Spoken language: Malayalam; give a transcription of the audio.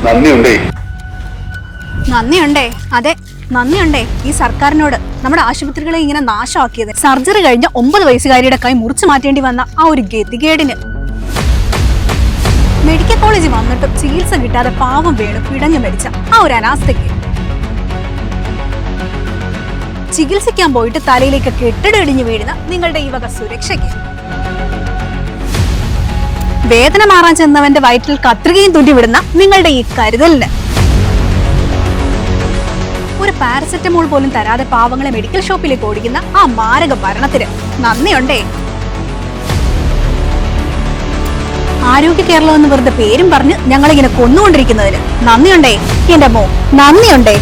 നന്ദിയുണ്ടേ. നന്ദിയുണ്ടേ, അതെ നന്ദിയുണ്ടേ ഈ സർക്കാരിനോട്. നമ്മുടെ ആശുപത്രികളെ ഇങ്ങനെ നാശമാക്കിയത്, സർജറി കഴിഞ്ഞ 9 വയസ്സുകാരിയുടെ കൈ മുറിച്ചു മാറ്റേണ്ടി വന്ന ആ ഒരു ഗതികേടിന്. മെഡിക്കൽ കോളേജിൽ വന്നിട്ടും ചികിത്സ കിട്ടാതെ പാവം വീണ് പിടഞ്ഞു മരിച്ച ആ ഒരു അനാസ്ഥയ്ക്ക്, ചികിത്സിക്കാൻ പോയിട്ട് തലയിലേക്ക് കെട്ടിടയിടിഞ്ഞു വീഴുന്ന നിങ്ങളുടെ ഈ വക സുരക്ഷയ്ക്ക്, വേദന മാറാൻ ചെന്നവന്റെ വയറ്റിൽ കത്രികയും തുന്നി വിടുന്ന നിങ്ങളുടെ ഈ കരുതലിന്, ഒരു പാരസെറ്റമോൾ പോലും തരാതെ പാവങ്ങളെ മെഡിക്കൽ ഷോപ്പിലേക്ക് ഓടിക്കുന്ന ആ മാരക ഭരണത്തിന് നന്ദിയുണ്ടേ. ആരോഗ്യ കേരളം എന്ന് വെറുതെ പേരും പറഞ്ഞ് ഞങ്ങളിങ്ങനെ കൊന്നുകൊണ്ടിരിക്കുന്നതിന് നന്ദിയുണ്ടേ. എന്റെ മോ, നന്ദിയുണ്ടേ.